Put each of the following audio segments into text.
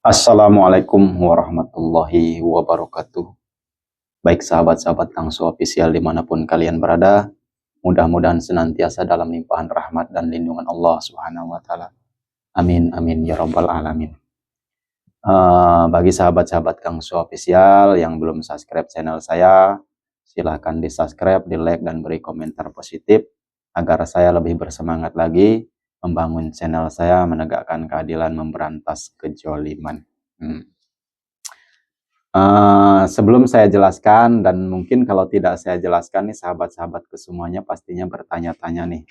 Assalamualaikum warahmatullahi wabarakatuh. Baik sahabat-sahabat Kangsu Official dimanapun kalian berada, mudah-mudahan senantiasa dalam limpahan rahmat dan lindungan Allah Subhanahu wa Ta'ala. Amin, amin, ya Rabbal 'Alamin. Bagi sahabat-sahabat Kangsu Official yang belum subscribe channel saya, silahkan di subscribe, di like, dan beri komentar positif agar saya lebih bersemangat lagi membangun channel saya, menegakkan keadilan, memberantas kejoliman. Sebelum saya jelaskan, dan mungkin kalau tidak saya jelaskan nih sahabat-sahabatku semuanya pastinya bertanya-tanya nih,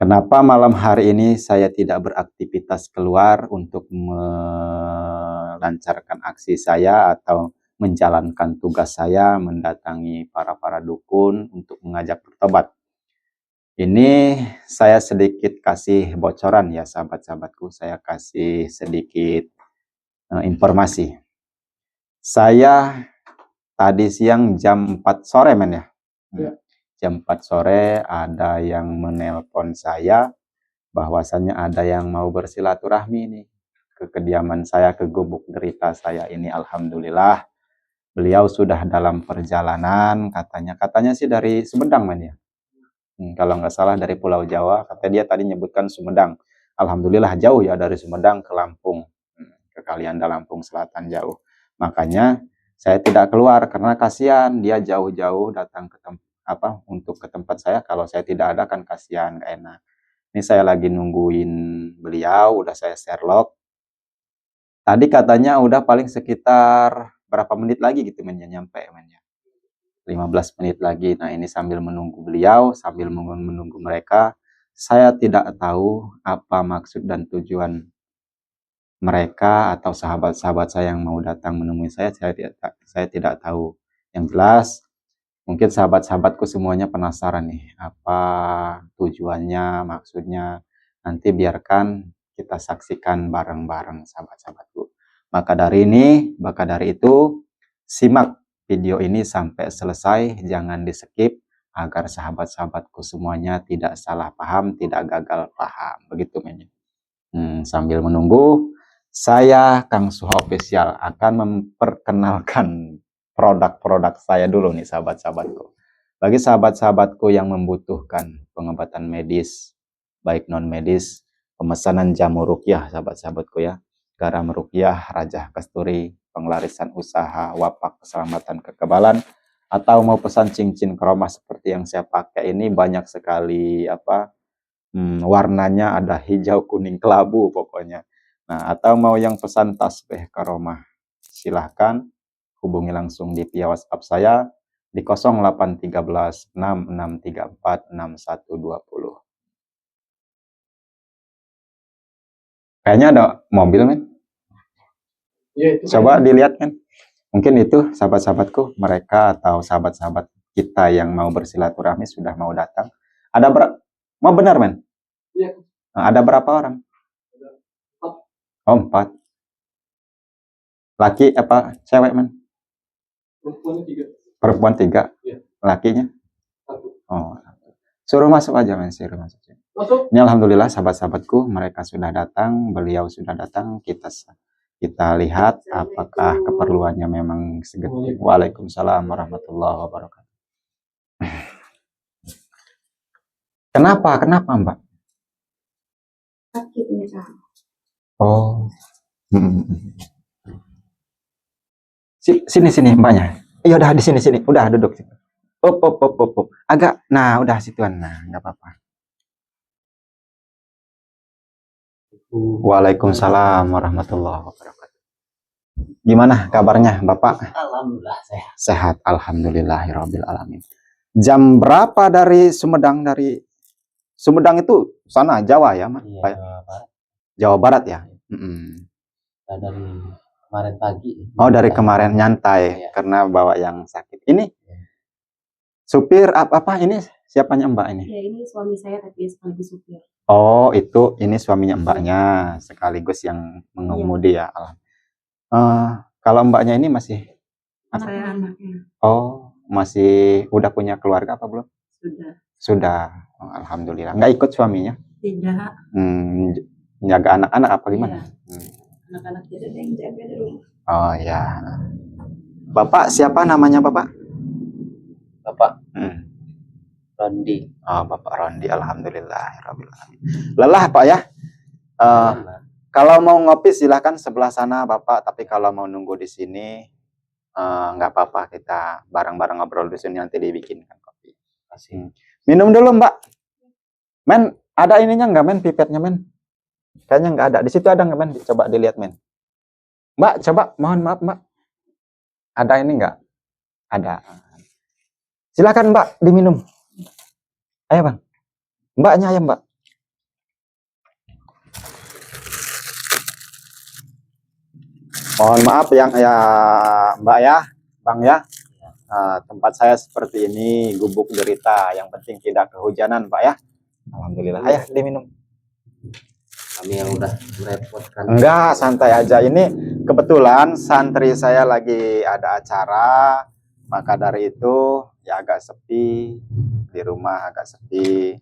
kenapa malam hari ini saya tidak beraktivitas keluar untuk melancarkan aksi saya atau menjalankan tugas saya mendatangi para dukun untuk mengajak bertobat. Ini saya sedikit kasih bocoran ya sahabat-sahabatku, saya kasih sedikit informasi. Saya tadi siang jam 4 sore men ya. Jam 4 sore ada yang menelpon saya bahwasannya ada yang mau bersilaturahmi nih ke kediaman saya, ke gubuk derita saya ini. Alhamdulillah beliau sudah dalam perjalanan, katanya sih dari Sumedang men ya. Kalau nggak salah dari Pulau Jawa, kata dia tadi nyebutkan Sumedang. Alhamdulillah jauh ya dari Sumedang ke Lampung, ke Kalianda Lampung Selatan jauh. Makanya saya tidak keluar karena kasihan dia jauh-jauh datang ke untuk ke tempat saya. Kalau saya tidak ada kan kasihan, gak enak. Ini saya lagi nungguin beliau, udah saya share log. Tadi katanya udah paling sekitar berapa menit lagi gitu nyampe 15 menit lagi. Nah ini sambil menunggu beliau, sambil menunggu mereka, saya tidak tahu apa maksud dan tujuan mereka atau sahabat-sahabat saya yang mau datang menemui saya tidak tahu. Yang jelas, mungkin sahabat-sahabatku semuanya penasaran nih, apa tujuannya, maksudnya. Nanti biarkan kita saksikan bareng-bareng sahabat-sahabatku. Maka dari itu, simak video ini sampai selesai, jangan di skip agar sahabat-sahabatku semuanya tidak salah paham, tidak gagal paham. Begitu men. Sambil menunggu, saya Kang Suha Official akan memperkenalkan produk-produk saya dulu nih sahabat-sahabatku. Bagi sahabat-sahabatku yang membutuhkan pengobatan medis, baik non medis, pemesanan jamu ruqyah sahabat-sahabatku ya, garam ruqyah, rajah kasturi, penglarisan usaha, wapak keselamatan kekebalan, atau mau pesan cincin keromah seperti yang saya pakai ini, banyak sekali warnanya, ada hijau, kuning, kelabu pokoknya. Nah, atau mau yang pesan tasbih karomah, silahkan hubungi langsung di via WhatsApp saya di 0813 6634 6120. Kayaknya ada mobil men. Ya, coba dilihat kan. Mungkin itu sahabat-sahabatku, mereka atau sahabat-sahabat kita yang mau bersilaturahmi sudah mau datang. Ada mau benar men? Iya. Nah, ada berapa orang? Oh, 4. Laki apa cewek men? Perempuan 3. Ya. Lakinya? 1. Oh, suruh masuk aja men, suruh masuk. Ini alhamdulillah sahabat-sahabatku, mereka sudah datang, beliau sudah datang. Kita lihat apakah keperluannya memang segetik. Waalaikumsalam warahmatullahi wabarakatuh. Kenapa Mbak? Sakit ya. Oh. Sini Mbaknya. Iya udah di sini. Udah duduk. Up. Agak. Nah, udah situan. Nah, enggak apa-apa. Waalaikumsalam warahmatullahi wabarakatuh. Gimana kabarnya Bapak? Alhamdulillah sehat. Sehat, alhamdulillahirabbil alamin. Jam berapa dari Sumedang? Dari Sumedang itu sana Jawa ya, Mas? Iya, Jawa Barat ya? Nah, dari kemarin pagi. Oh, dari kemarin nyantai ya. Karena bawa yang sakit. Ini supir apa ini? Siapanya Mbak ini? Ya, ini suami saya tapi sekaligus supir. Oh, ini suaminya Mbaknya sekaligus yang mengemudi ya. Kalau Mbaknya ini masih? Saya anaknya. Oh, masih udah punya keluarga apa belum? Sudah. Oh, alhamdulillah. Nggak ikut suaminya? Tidak. Jaga anak-anak apa gimana? Iya. Anak-anak jadi ada yang jaga di rumah. Oh ya. Bapak siapa namanya Bapak? Bapak Hmm. Rondi. Oh, Bapak Rondi, alhamdulillahirabbil alamin. Lelah Pak ya? Eh, kalau mau ngopi silahkan sebelah sana Bapak, tapi kalau mau nunggu di sini nggak apa-apa, kita bareng-bareng ngobrol di sini, nanti dibikinkan kopi. Kasih. Minum dulu Mbak. Men, ada ininya nggak men, pipetnya men? Kayaknya nggak ada. Di situ ada nggak men? Coba dilihat men. Mbak, coba, mohon maaf Mbak. Ada ini nggak? Ada. Silakan Mbak, diminum. Ayo Bang. Mbaknya ayo Mbak. Mohon maaf yang ya Mbak ya, Bang ya. Tempat saya seperti ini, gubuk derita. Yang penting tidak kehujanan Pak ya. Alhamdulillah. Ayo diminum. Kami yang udah merepotkan. Enggak, santai aja. Ini kebetulan santri saya lagi ada acara, maka dari itu ya agak sepi di rumah, agak sepi.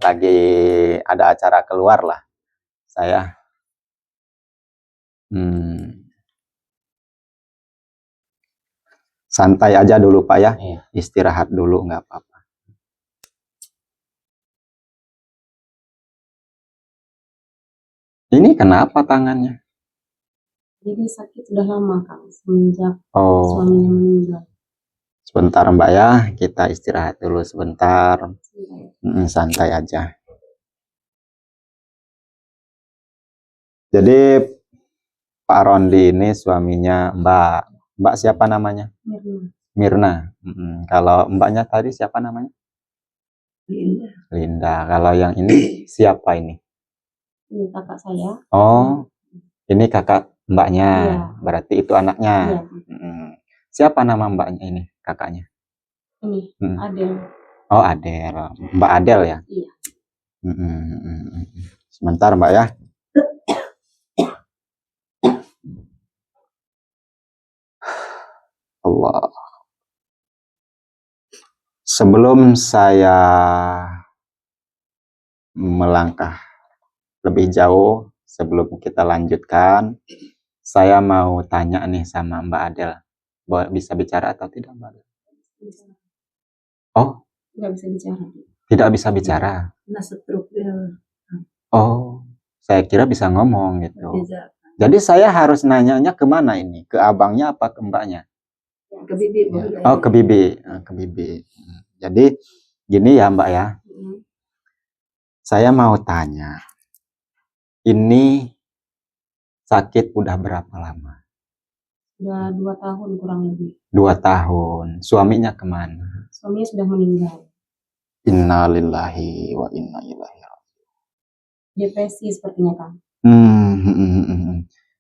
Lagi ada acara keluar lah saya. Santai aja dulu Pak ya. Iya. Istirahat dulu nggak apa-apa. Ini kenapa tangannya? Jadi sakit sudah lama Kang, semenjak Oh, suaminya meninggal. sebentar Mbak ya, kita istirahat dulu sebentar. Sebentar. Santai aja. Jadi Pak Rondi ini suaminya Mbak. Mbak siapa namanya? Mirna. Mirna. Kalau Mbaknya tadi siapa namanya? Linda. Linda. Kalau yang ini siapa ini? Ini kakak saya. Oh, ini kakak Mbaknya. Iya. Berarti itu anaknya. Iya. Siapa nama Mbaknya ini? Kakaknya? Ini Adel. Oh, Adel. Mbak Adel ya? Iya. Sebentar Mbak ya. Allah. Sebelum saya melangkah lebih jauh, sebelum kita lanjutkan, saya mau tanya nih sama Mbak Adel. Bisa bicara atau tidak Mbak Adel? Oh, nggak bisa bicara. Tidak bisa bicara. Nah, stroke dia. Oh, saya kira bisa ngomong gitu. Bisa. Jadi saya harus nanyanya kemana ini? Ke abangnya apa ke mbaknya? Ke bibi. Oh, ke bibi. Ke bibi. Jadi gini ya Mbak ya. Saya mau tanya. Ini sakit udah berapa lama? Sudah 2 tahun kurang lebih. 2 tahun. Suaminya kemana? Suaminya sudah meninggal. Innalillahi wa inna ilaihi raji'un. Depresi sepertinya Kang.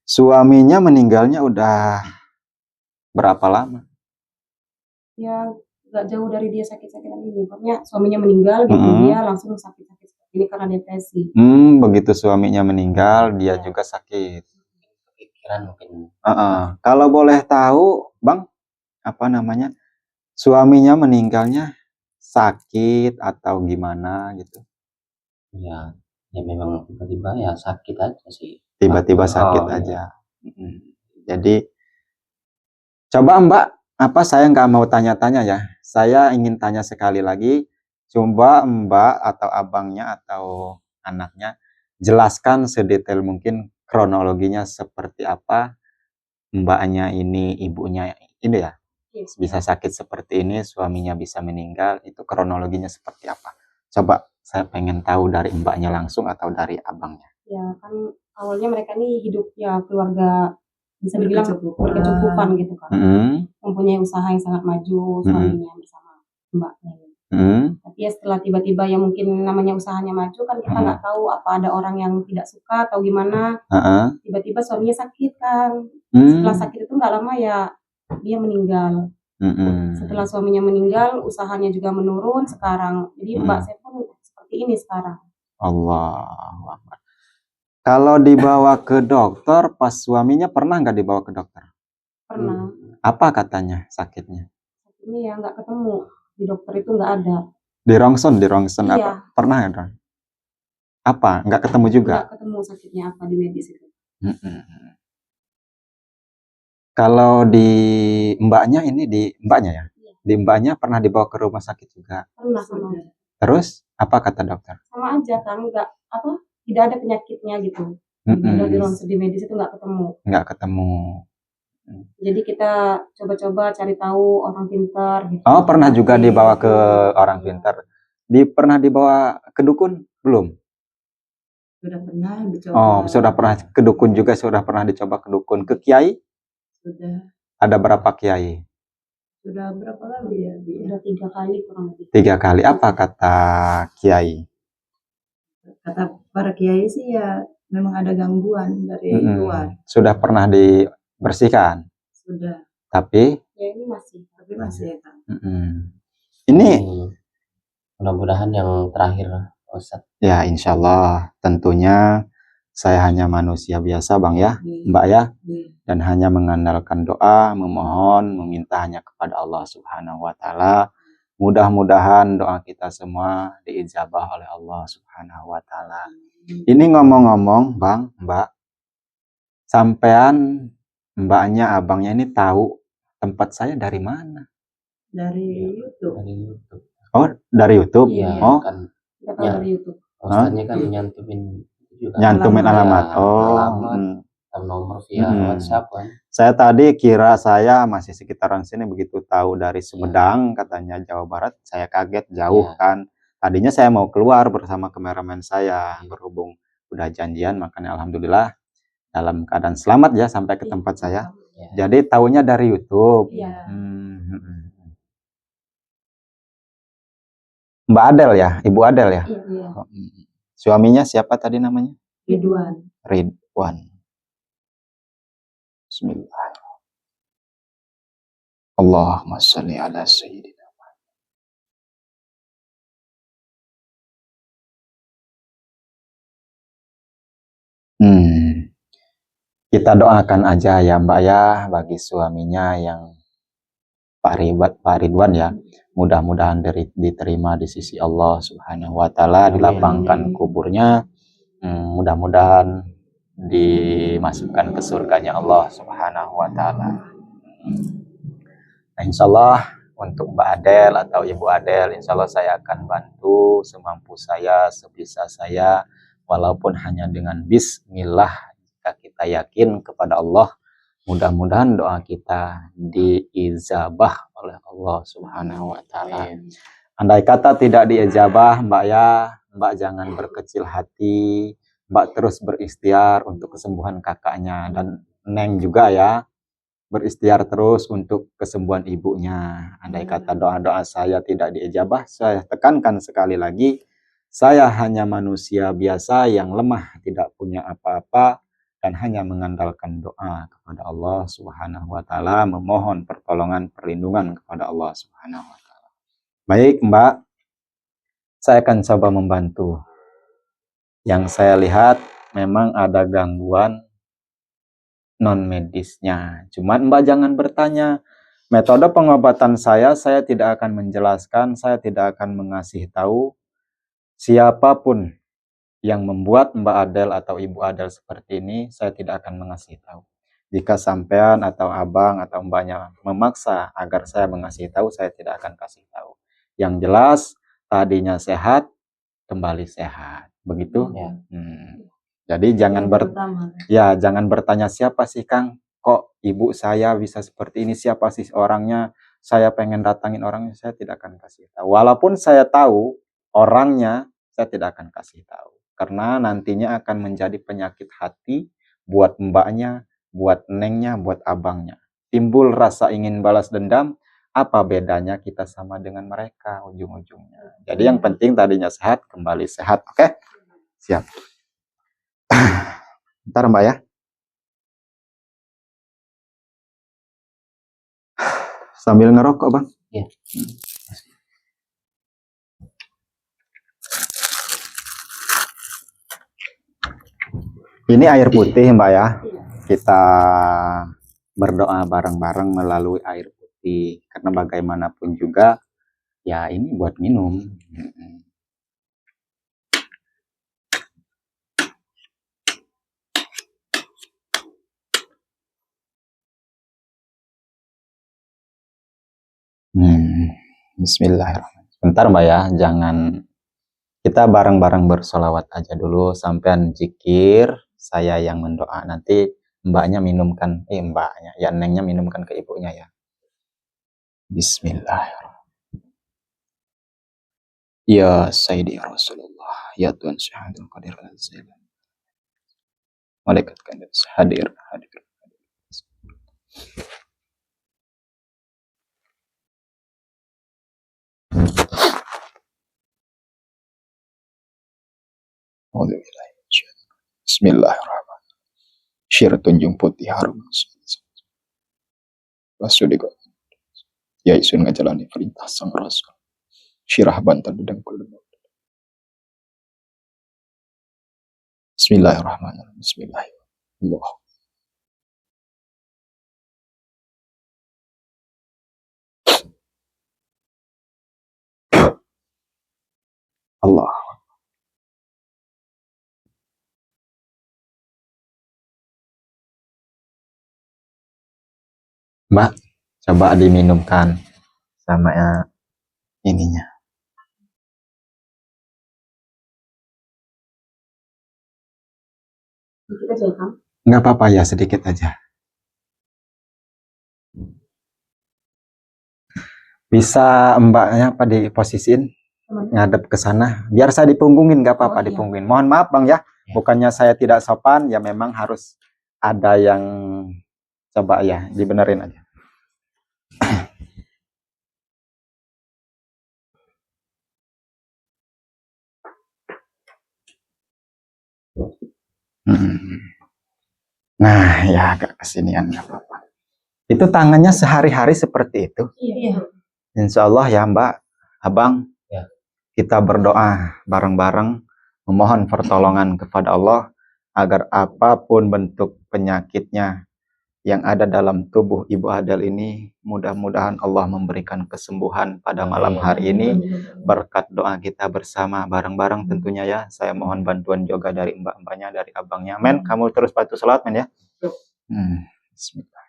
Suaminya meninggalnya udah berapa lama? Ya nggak jauh dari dia sakit-sakitan ini. Pokoknya suaminya meninggal gitu, dia langsung sakit-sakit seperti ini karena depresi. Begitu suaminya meninggal, dia juga sakit. Pikiran mungkin. Kalau boleh tahu, Bang, apa namanya? Suaminya meninggalnya sakit atau gimana gitu? Ya memang tiba-tiba ya sakit aja sih. Tiba-tiba sakit aja. Jadi coba Mbak, saya nggak mau tanya-tanya ya. Saya ingin tanya sekali lagi. Coba Mbak atau abangnya atau anaknya jelaskan sedetail mungkin kronologinya seperti apa. Mbaknya ini, ibunya ini ya, bisa sakit seperti ini, suaminya bisa meninggal. Itu kronologinya seperti apa? Coba saya pengen tahu dari mbaknya langsung atau dari abangnya. Ya kan awalnya mereka ini hidup ya keluarga bisa dibilang berkecukupan gitu kan. Mempunyai usaha yang sangat maju suaminya bersama mbaknya. Tapi ya setelah tiba-tiba ya mungkin namanya usahanya maju kan kita nggak tahu apa ada orang yang tidak suka atau gimana. Tiba-tiba suaminya sakit kan. Setelah sakit itu nggak lama ya dia meninggal. Setelah suaminya meninggal, usahanya juga menurun sekarang. Jadi mbak saya pun seperti ini sekarang. Allah. Kalau dibawa ke dokter, pas suaminya pernah nggak dibawa ke dokter? Pernah. Apa katanya sakitnya? Sakitnya ya nggak ketemu. Di dokter itu nggak ada. Di rongsen Iya. Apa? Pernah ada? Apa? Nggak ketemu juga? Nggak ketemu sakitnya apa di medis itu. Kalau di mbaknya ini, di mbaknya ya? Iya. Di mbaknya pernah dibawa ke rumah sakit juga? Pernah sama. Terus apa kata dokter? Sama aja kan, tidak ada penyakitnya gitu. Udah di ruang studi medis itu nggak ketemu. Nggak ketemu. Jadi kita coba-coba cari tahu orang pintar gitu. Oh, pernah juga dibawa ke orang pintar. Pernah dibawa ke dukun? Belum? Sudah pernah dicoba. Oh, sudah pernah ke dukun juga, sudah pernah dicoba ke dukun. Ke kiai? Sudah. Ada berapa kiai? Sudah berapa kali ya? Sudah 3 kali kurang lebih. 3 kali. Apa kata kiai? Kata para kiai sih ya memang ada gangguan dari luar. Sudah pernah dibersihkan? Sudah. Tapi? Ya ini masih. Tapi masih ya kan. Ini mudah-mudahan yang terakhir, Ustaz. Ya, insya Allah. Tentunya saya hanya manusia biasa, Bang ya, Mbak ya. Dan hanya mengandalkan doa, memohon, meminta hanya kepada Allah Subhanahu wa Ta'ala. Mudah-mudahan doa kita semua diijabah oleh Allah Subhanahu wa Ta'ala. Ini ngomong-ngomong, Bang, Mbak, sampean mbaknya, abangnya ini tahu tempat saya dari mana? Dari YouTube. Dari YouTube. Oh, dari YouTube? Iya, Oh, kan. Ya, dari YouTube. Ustaznya kan nyantumin juga. Nyantumin alamat. Ya, Oh, alamat, nomor via WhatsApp kan. Saya tadi kira saya masih sekitaran sini, begitu tahu dari Sumedang, katanya Jawa Barat, saya kaget jauh kan. Tadinya saya mau keluar bersama kameramen saya, berhubung udah janjian, makanya alhamdulillah dalam keadaan selamat ya sampai ke tempat saya. Jadi tahunya dari YouTube. Mbak Adel ya, Ibu Adel ya. Iya. Suaminya siapa tadi namanya? Ridwan. Ridwan. Bismillahirrahmanirrahim. Allahumma sholli ala sayyidina. Kita doakan aja ya Mbak ya bagi suaminya yang Pak Ridwan ya. Mudah-mudahan diterima di sisi Allah Subhanahu wa Ta'ala, dilapangkan kuburnya. Mudah-mudahan dimasukkan ke surganya Allah Subhanahu wa Ta'ala. Nah, insya Allah untuk Mbak Adel atau Ibu Adel, insya Allah saya akan bantu semampu saya, sebisa saya, walaupun hanya dengan bismillah. Jika kita yakin kepada Allah, mudah-mudahan doa kita diijabah oleh Allah Subhanahu wa Ta'ala. Andai kata tidak diijabah, Mbak ya, Mbak jangan berkecil hati, Mbak terus berikhtiar untuk kesembuhan kakaknya, dan Neng juga ya, berikhtiar terus untuk kesembuhan ibunya. Andai kata doa-doa saya tidak diijabah, saya tekankan sekali lagi, saya hanya manusia biasa yang lemah, tidak punya apa-apa, dan hanya mengandalkan doa kepada Allah Subhanahu wa Ta'ala, memohon pertolongan, perlindungan kepada Allah Subhanahu wa Ta'ala. Baik Mbak, saya akan coba membantu. Yang saya lihat memang ada gangguan non medisnya. Cuman Mbak jangan bertanya metode pengobatan saya tidak akan menjelaskan, saya tidak akan mengasih tahu siapapun yang membuat Mbak Adel atau Ibu Adel seperti ini, saya tidak akan mengasih tahu. Jika sampean atau abang atau mbaknya memaksa agar saya mengasih tahu, saya tidak akan kasih tahu. Yang jelas tadinya sehat, kembali sehat. Begitu? Ya. Jadi jangan jangan bertanya siapa sih Kang? Kok ibu saya bisa seperti ini? Siapa sih orangnya? Saya pengen datangin orangnya, saya tidak akan kasih tahu. Walaupun saya tahu orangnya, saya tidak akan kasih tahu. Karena nantinya akan menjadi penyakit hati buat mbaknya, buat nengnya, buat abangnya. Timbul rasa ingin balas dendam, apa bedanya kita sama dengan mereka ujung-ujungnya. Jadi yang penting tadinya sehat, kembali sehat. Oke? Siap. Bentar Mbak ya. Sambil ngerokok Bang. Iya. Ini air putih Mbak ya. Kita berdoa bareng-bareng melalui air putih. Karena bagaimanapun juga, ya ini buat minum. Bismillahirrahmanirrahim. Bentar Mbak ya, jangan, kita bareng-bareng bersolawat aja dulu, sampean zikir, saya yang mendoa, nanti mbaknya minumkan, mbaknya, ya nengnya minumkan ke ibunya ya. Bismillahirrahmanirrahim. Ya Sayyidi Rasulullah, ya Tuhan Syahadul Qadir al-Zailan. Malaikat kandil hadir. Bismillahirrahmanirrahim. Syir tunjung putih harum. Rasulullah. Ya isun ngajalani perintah sang Rasul. Syirah bantal dedengkul. Bismillahirrahmanirrahim. Bismillahirrahmanirrahim. Allah. Mbak, coba diminumkan sama ya ininya. Sedikit aja ya, Kang. Nggak apa-apa ya, sedikit aja. Bisa mbaknya apa diposisiin ngadep ke sana, biar saya dipunggungin, nggak apa-apa dipunggungin. Mohon maaf Bang ya, bukannya saya tidak sopan, ya memang harus ada yang coba ya dibenerin aja. Nah ya agak kesinian, nggak apa-apa. Itu tangannya sehari-hari seperti itu. Iya. Insya Allah ya Mbak, Abang, Ya. kita berdoa bareng-bareng, memohon pertolongan kepada Allah agar apapun bentuk penyakitnya yang ada dalam tubuh Ibu Adel ini, mudah-mudahan Allah memberikan kesembuhan pada malam hari ini berkat doa kita bersama bareng-bareng tentunya ya. Saya mohon bantuan juga dari mbak-mbaknya, dari abangnya. Men, kamu terus bantu salat men ya. Bismillah.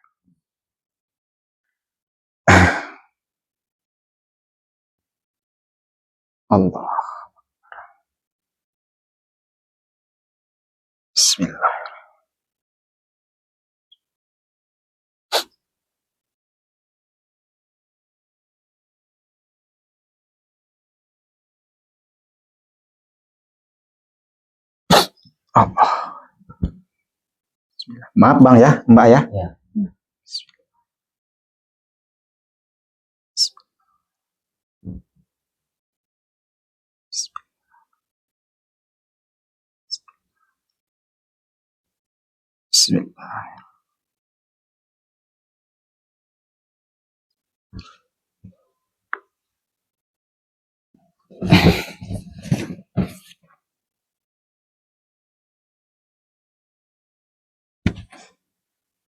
Allah. Bismillah. Allah. Bismillah. Maaf Bang ya, Mbak ya. Ya. Bismillah.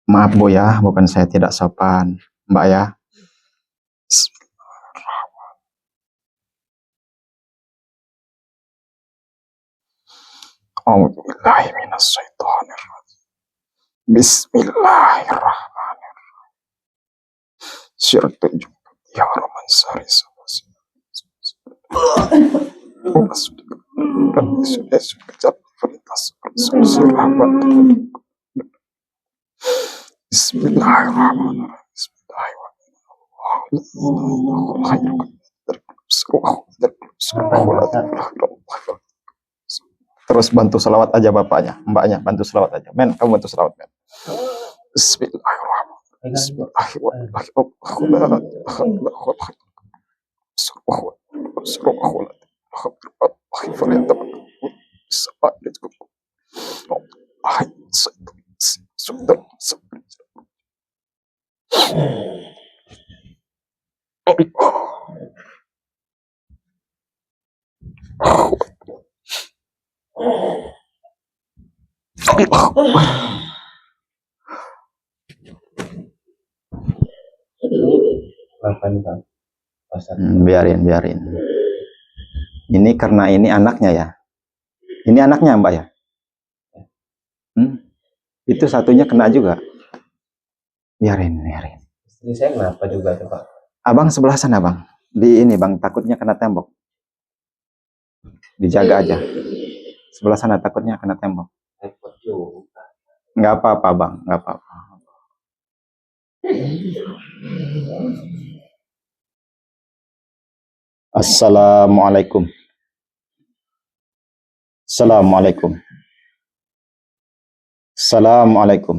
Maaf Bu ya, bukan saya tidak sopan, Mbak ya. Bismillahirrahmanirrahim. Syirtun ya Rahman Sari. Bismillahirrahmanirrahim. Terus bantu selawat aja bapaknya, mbaknya bantu selawat aja. Men, kamu bantu selawat men. Bismillahirrahmanirrahim. Biarin. Ini karena ini anaknya ya. Ini anaknya Mbak ya. Itu satunya kena juga. Biarin. Istri saya kenapa juga tuh Pak? Abang sebelah sana Bang. Di ini bang, takutnya kena tembok. Dijaga aja. Sebelah sana takutnya kena tembok. Repot juga. Nggak apa-apa bang, nggak apa-apa. Assalamualaikum. Assalamualaikum. Assalamualaikum.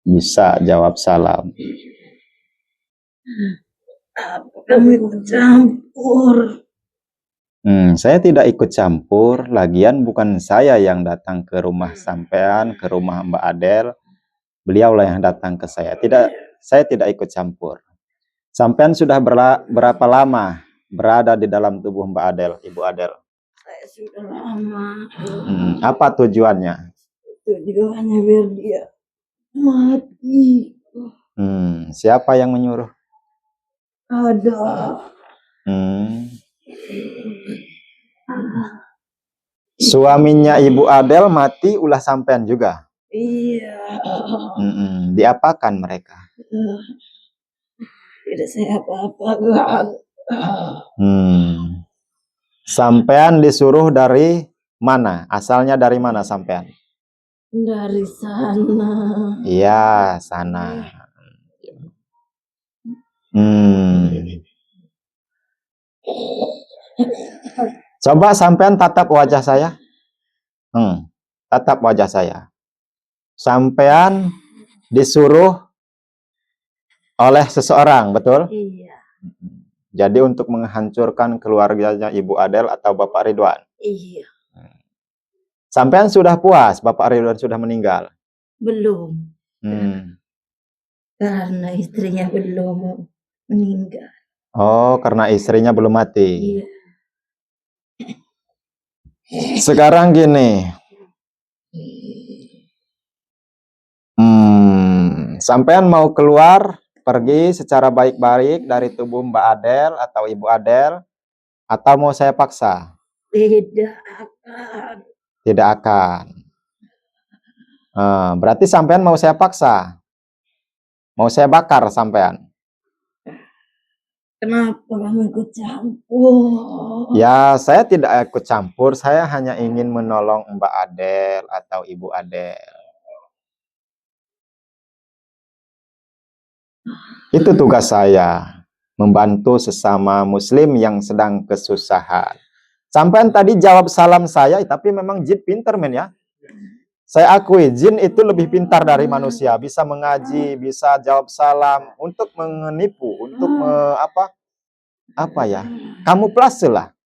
Bisa jawab salam. Kamu ikut campur. Saya tidak ikut campur. Lagian bukan saya yang datang ke rumah sampean, ke rumah Mbak Adel. Beliaulah yang datang ke saya. Saya tidak ikut campur. Sampean sudah berapa lama berada di dalam tubuh Mbak Adel, Ibu Adel? Saya sudah lama. Apa tujuannya? Tujuannya biar dia mati. Siapa yang menyuruh? Ada. Suaminya Ibu Adel mati ulah sampean juga? Iya. Diapakan mereka? Tidak saya apa-apakan. Sampean disuruh dari mana? Asalnya dari mana sampean? Dari sana. Iya, sana. Coba sampean tatap wajah saya. Tatap wajah saya. Sampean disuruh oleh seseorang, betul? Iya. Jadi untuk menghancurkan keluarganya Ibu Adel atau Bapak Ridwan? Iya. Sampean sudah puas Bapak Ridwan sudah meninggal? Belum. Karena istrinya belum meninggal. Oh, karena istrinya belum mati. Iya. Sekarang gini. Sampean mau keluar, pergi secara baik-baik dari tubuh Mbak Adel atau Ibu Adel, atau mau saya paksa? Tidak akan. Tidak akan. Berarti sampean mau saya paksa? Mau saya bakar sampean? Kenapa kamu ikut campur? Ya, saya tidak ikut campur. Saya hanya ingin menolong Mbak Adel atau Ibu Adel. Itu tugas saya, membantu sesama muslim yang sedang kesusahan. Sampean tadi jawab salam saya, tapi memang jin pinter men ya. Saya akui, jin itu lebih pintar dari manusia. Bisa mengaji, bisa jawab salam, untuk menipu, untuk apa ya, kamuflase lah.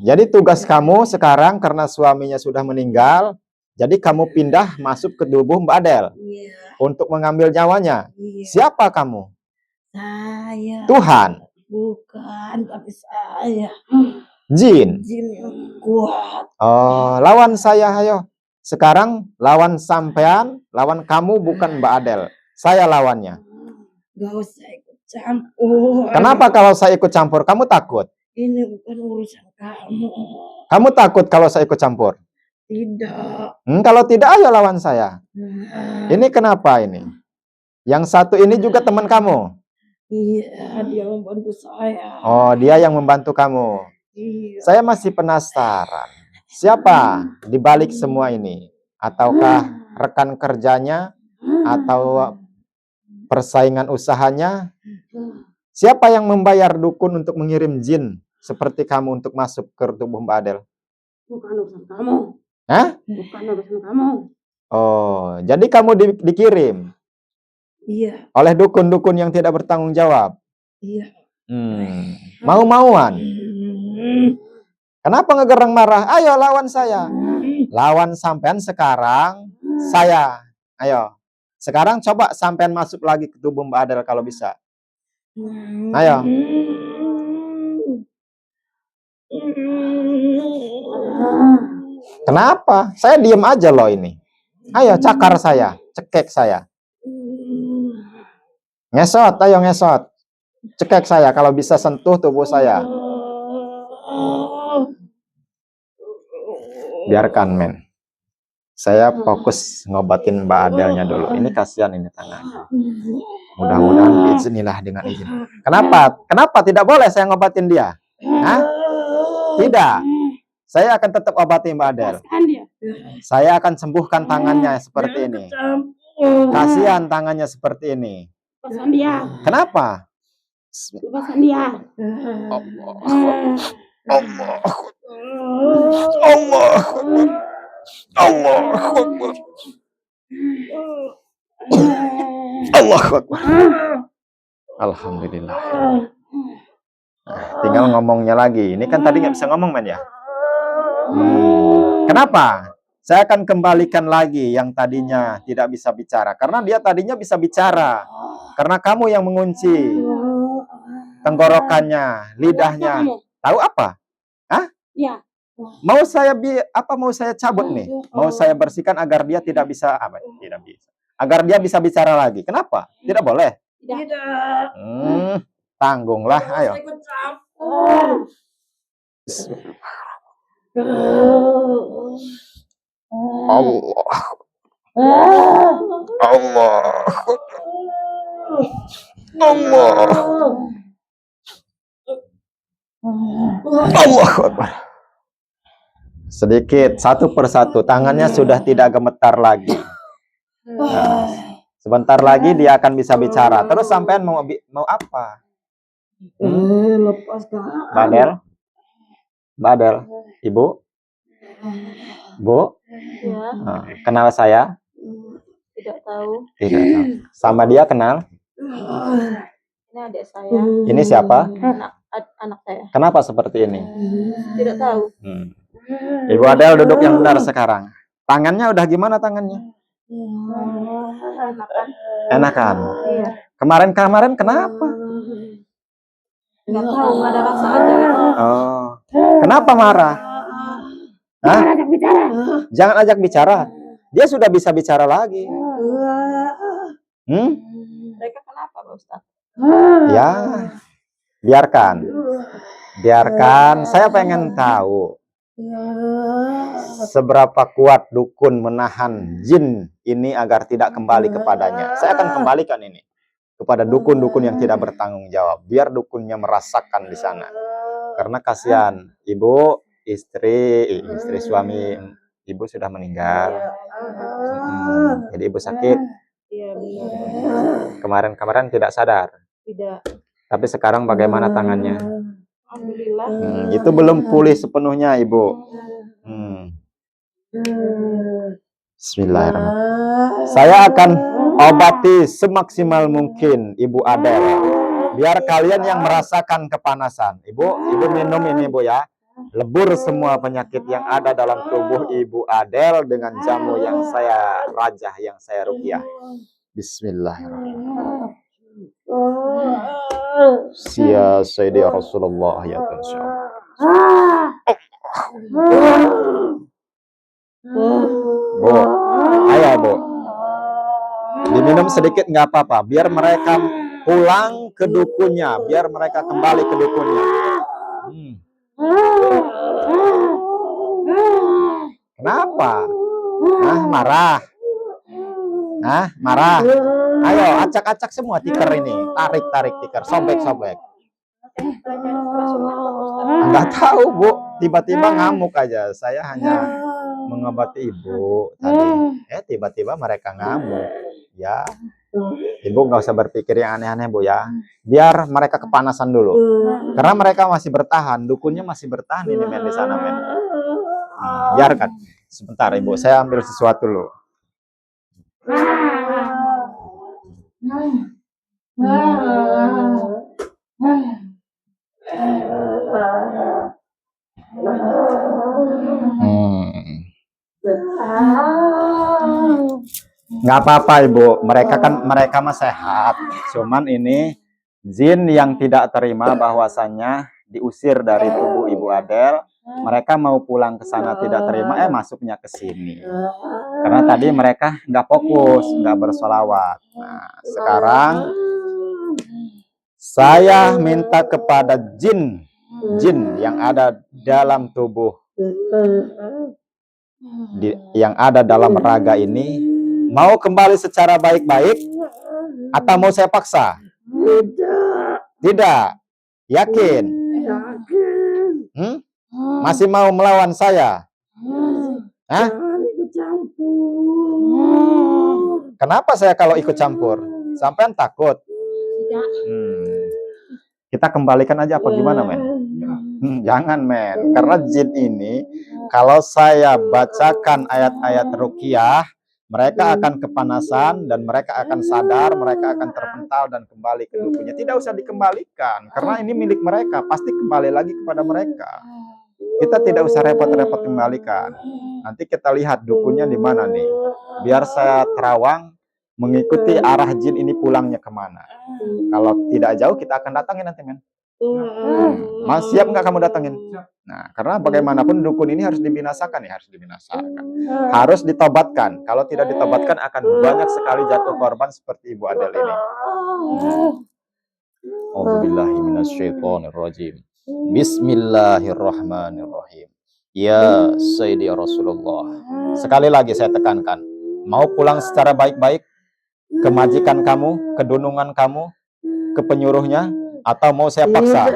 Jadi tugas kamu sekarang karena suaminya sudah meninggal, jadi kamu pindah masuk ke tubuh Mbak Adel. Iya. Untuk mengambil nyawanya. Iya. Siapa kamu? Saya. Tuhan. Bukan, tapi saya. Jin. Jin yang kuat. Oh, lawan saya, ayo. Sekarang lawan sampean, lawan kamu bukan Mbak Adel. Saya lawannya. Gak usah ikut campur. Kenapa kalau saya ikut campur? Kamu takut? Ini bukan urusan kamu. Kamu takut kalau saya ikut campur? Tidak. Kalau tidak, ayo lawan saya. Ini kenapa ini? Yang satu ini juga teman kamu? Iya, dia membantu saya. Oh, dia yang membantu kamu. Iya. Saya masih penasaran. Siapa di balik semua ini? Ataukah rekan kerjanya? Atau persaingan usahanya? Siapa yang membayar dukun untuk mengirim jin seperti kamu untuk masuk ke tubuh Mbak Adel? Bukan urusan kamu. Hah? Bukan urusan kamu. Oh, jadi kamu dikirim Iya. oleh dukun-dukun yang tidak bertanggung jawab? Iya. Mau-mauan? Kenapa ngegereng marah? Ayo lawan saya. Lawan sampean sekarang saya. Ayo. Sekarang coba sampean masuk lagi ke tubuh Mbak Adel kalau bisa. Ayo. Kenapa? Saya diem aja loh ini. Ayo cakar saya, cekek saya. Ngesot, ayo ngesot. Cekek saya kalau bisa sentuh tubuh saya. Biarkan men. Saya fokus ngobatin Mbak Adelnya dulu. Ini kasihan ini tangannya. Mudah-mudahan biiznillah dengan izin. Kenapa? Kenapa tidak boleh saya ngobatin dia? Hah? Tidak. Saya akan tetap obati Mbak Adel. Saya akan sembuhkan tangannya seperti ini. Kasihan tangannya seperti ini. Kenapa? Allah Akbar. Alhamdulillah. Tinggal ngomongnya lagi. Ini kan tadi nggak bisa ngomong, men ya. Kenapa? Saya akan kembalikan lagi yang tadinya tidak bisa bicara. Karena dia tadinya bisa bicara. Karena kamu yang mengunci tenggorokannya, lidahnya. Tahu apa? Hah? Iya. Mau saya cabut nih? Mau saya bersihkan agar dia tidak bisa tidak bisa. Agar dia bisa bicara lagi. Kenapa? Tidak boleh. Tidak. Tanggunglah, ayo. Allah. Allah. Allah Akbar. Sedikit, satu persatu. Tangannya sudah tidak gemetar lagi. Nah, sebentar lagi dia akan bisa bicara. Terus sampean mau apa? Badel, Ibu? Bu? Ya. Nah, kenal saya? Tidak tahu. Tidak tahu. Sama dia kenal? Ini adik saya. Ini siapa? Anak saya. Kenapa seperti ini? Tidak tahu. Ibu Adel duduk yang benar sekarang. Tangannya udah gimana tangannya? Enakan. Iya. Kemarin kenapa? Nggak tahu, nggak ada rasa aja gitu. Oh. Kenapa marah? Hah? Jangan ajak bicara. Dia sudah bisa bicara lagi. Mereka kenapa, Pak Ustadz? Ya, biarkan. Biarkan. Saya pengen tahu seberapa kuat dukun menahan jin ini agar tidak kembali kepadanya. Saya akan kembalikan ini kepada dukun-dukun yang tidak bertanggung jawab. Biar dukunnya merasakan di sana. Karena kasihan, ibu, istri suami ibu sudah meninggal. Jadi ibu sakit. Iya, benar. Kemarin tidak sadar. Tidak. Tapi sekarang bagaimana tangannya? Alhamdulillah. Itu belum pulih sepenuhnya, Ibu. Bismillahirrahmanirrahim. Saya akan obati semaksimal mungkin, Ibu Adel. Biar kalian yang merasakan kepanasan. Ibu minum ini, Bu ya. Lebur semua penyakit yang ada dalam tubuh Ibu Adel dengan jamu yang saya rajah, yang saya ruqyah. Bismillahirrahmanirrahim. Ya Sayyidi Rasulullah ya Tuhan. Bu, ayo Bu. Diminum sedikit nggak apa-apa. Biar mereka pulang ke dukunnya. Biar mereka kembali ke dukunnya. Kenapa? Marah? Marah? Ayo, acak-acak semua tikar ini. Tarik tikar. Sobek. Enggak tahu, Bu. Tiba-tiba ngamuk aja. Saya hanya mengobati Ibu tadi. Tiba-tiba mereka ngamuk. Ya. Ibu nggak usah berpikir yang aneh-aneh, Bu ya. Biar mereka kepanasan dulu. Karena mereka masih bertahan. Dukunnya masih bertahan ini, men, di sana, men. Biarkan. Sebentar, Ibu. Saya ambil sesuatu dulu. Nggak apa-apa, Ibu. Mereka mah sehat. Cuman ini jin yang tidak terima bahwasannya diusir dari tubuh Ibu Adel. Mereka mau pulang ke sana tidak terima, masuknya ke sini. Karena tadi mereka nggak fokus, nggak bersolawat. Nah, sekarang saya minta kepada jin yang ada dalam tubuh yang ada dalam raga ini mau kembali secara baik-baik atau mau saya paksa? Tidak. Yakin? Masih mau melawan saya? Hah? Kenapa saya kalau ikut campur? Sampean takut? Kita kembalikan aja apa gimana, men? Jangan, men. Karena jin ini, kalau saya bacakan ayat-ayat ruqyah, mereka akan kepanasan dan mereka akan sadar, mereka akan terpental dan kembali ke dukunnya. Tidak usah dikembalikan, karena ini milik mereka, pasti kembali lagi kepada mereka. Kita tidak usah repot-repot kembalikan. Nanti kita lihat dukunnya di mana nih. Biar saya terawang mengikuti arah jin ini pulangnya kemana. Kalau tidak jauh kita akan datangin nanti, men. Mas, siap nggak kamu datangin? Nah, karena bagaimanapun dukun ini harus dibinasakan ya, harus dibinasakan. Harus ditobatkan. Kalau tidak ditobatkan akan banyak sekali jatuh korban seperti Ibu Adel ini. A'udzubillahi minasyaitonirrajim. Bismillahirrahmanirrahim. Ya Sayyidi Rasulullah. Sekali lagi saya tekankan, mau pulang secara baik-baik ke majikan kamu, ke dunungan kamu, ke penyuruhnya, atau mau saya paksa?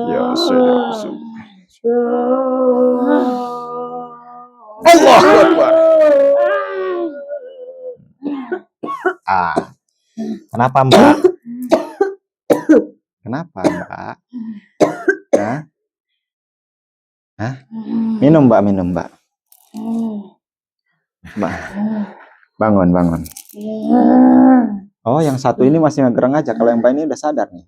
Ya Sayyidi Rasulullah. Allahu Akbar. Kenapa, Mbak? Kenapa, Mbak? Minum, Mbak, minum, Mbak. Mbak, bangun. Oh, yang satu ini masih ngegereng aja. Kalau yang Mbak ini udah sadar nih.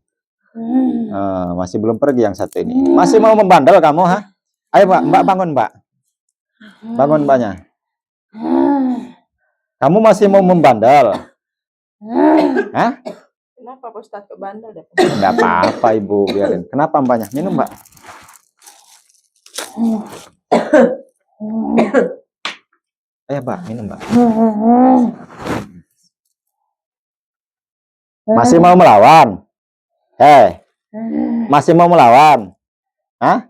Masih belum pergi yang satu ini. Masih mau membandel kamu, ha? Ayo, Mbak, bangun, Mbak. Bangun, Mbaknya. Kamu masih mau membandel? Hah? Kenapa Pak Ustadz ke bandel? Enggak apa-apa, Ibu, biarin. Kenapa, Mbaknya? Minum, Mbak. Ayo, Mbak, minum, Mbak. Masih mau melawan? Masih mau melawan? Hah?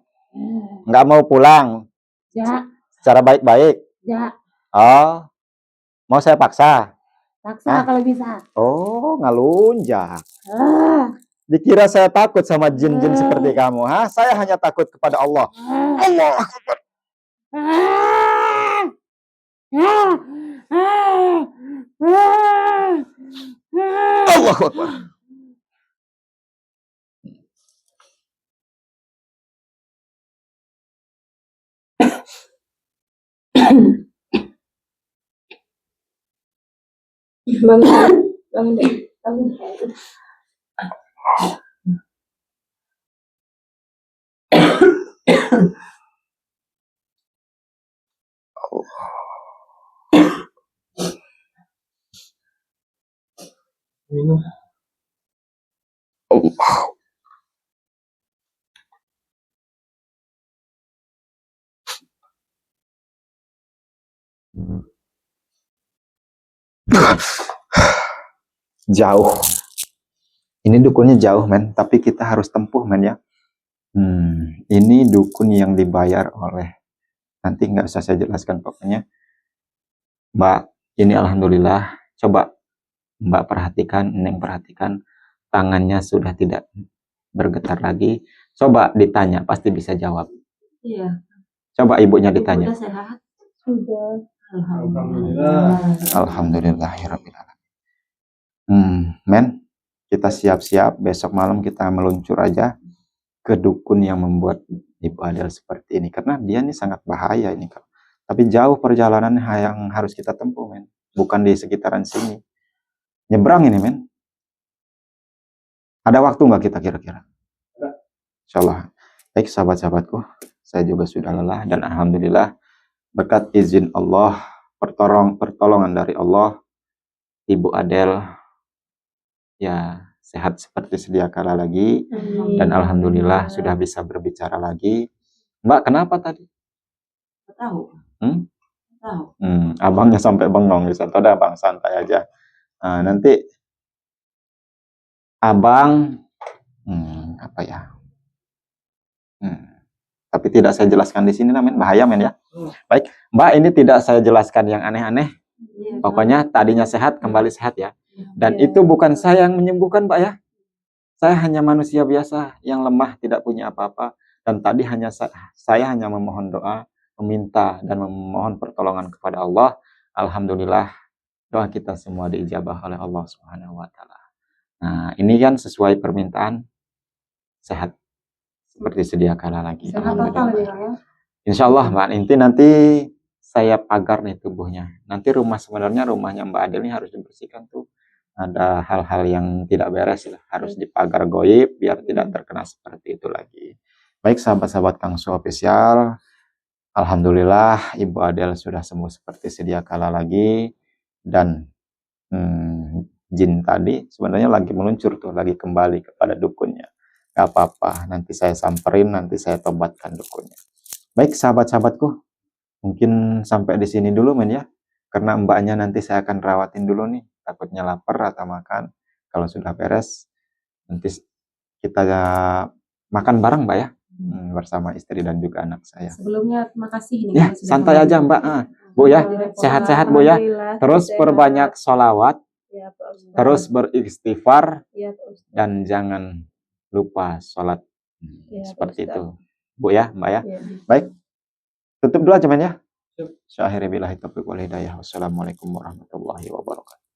Nggak mau pulang? Ya. Secara baik-baik? Ya. Oh, mau saya paksa? Paksa kalau bisa. Oh, ngalunjak. Dikira saya takut sama jin-jin seperti kamu, ha? Saya hanya takut kepada Allah. Allah Akbar. Allah Akbar. Bangun deh. Minum. Jauh. Ini dukunnya jauh, men. Tapi kita harus tempuh, men, ya. Ini dukun yang dibayar oleh, nanti nggak usah saya jelaskan pokoknya. Mbak, ini alhamdulillah. Coba Mbak perhatikan, Neng perhatikan. Tangannya sudah tidak bergetar lagi. Coba ditanya, pasti bisa jawab. Iya. Coba ibunya ditanya. Sudah sehat? Sudah. Alhamdulillahirabbil alamin. Men, kita siap-siap. Besok malam kita meluncur aja ke dukun yang membuat Ibu Adel seperti ini. Karena dia ini sangat bahaya ini. Tapi jauh perjalanan yang harus kita tempuh, men. Bukan di sekitaran sini. Nyebrang ini, men. Ada waktu nggak kita kira-kira? Insyaallah. Baik, sahabat-sahabatku. Saya juga sudah lelah. Dan alhamdulillah, berkat izin Allah, pertolongan dari Allah, Ibu Adel ya sehat seperti sedia kala lagi. Dan alhamdulillah sudah bisa berbicara lagi. Mbak, kenapa tadi? Tahu. tahu. Abangnya sampai bengong bisa. Udah bang, santai aja. Nah, nanti abang apa ya? Tapi tidak saya jelaskan di sini, men. Bahaya, men ya. Baik, Mbak, ini tidak saya jelaskan yang aneh-aneh. Pokoknya tadinya sehat, kembali sehat ya. Dan itu bukan saya yang menyembuhkan, Mbak ya. Saya hanya manusia biasa yang lemah, tidak punya apa-apa. Dan tadi hanya saya hanya memohon doa, meminta dan memohon pertolongan kepada Allah. Alhamdulillah, doa kita semua diijabah oleh Allah Subhanahu wa taala. Nah, ini kan sesuai permintaan sehat seperti sedia kala lagi. Sehat total ya, ya. Insya Allah Mbak Inti nanti saya pagar nih tubuhnya. Nanti sebenarnya rumahnya Mbak Adel ini harus dibersihkan tuh. Ada hal-hal yang tidak beres lah. Harus dipagar goib biar tidak terkena seperti itu lagi. Baik sahabat-sahabat Kang Su Official. Alhamdulillah Ibu Adel sudah sembuh seperti sedia kala lagi. Dan jin tadi sebenarnya lagi meluncur tuh. Lagi kembali kepada dukunnya. Gak apa-apa. Nanti saya samperin. Nanti saya tobatkan dukunnya. Baik sahabat-sahabatku. Mungkin sampai di sini dulu men ya. Karena mbaknya nanti saya akan rawatin dulu nih. Takutnya lapar atau makan. Kalau sudah beres, nanti kita makan bareng Mbak ya. Bersama istri dan juga anak saya. Sebelumnya terima kasih nih. Ya, santai aja Mbak. Bu ya, sehat-sehat Bu ya. Terus perbanyak sholawat. Ya, Pak Ustadz. Terus beristighfar. Ya, Pak Ustadz. Dan jangan lupa sholat. Ya, Seperti Pak itu. Bu ya, Mbak ya. Ya. Baik. Tutup dulu aja men ya. Syahiri billahi taufiq wal hidayah. Wassalamualaikum warahmatullahi wabarakatuh.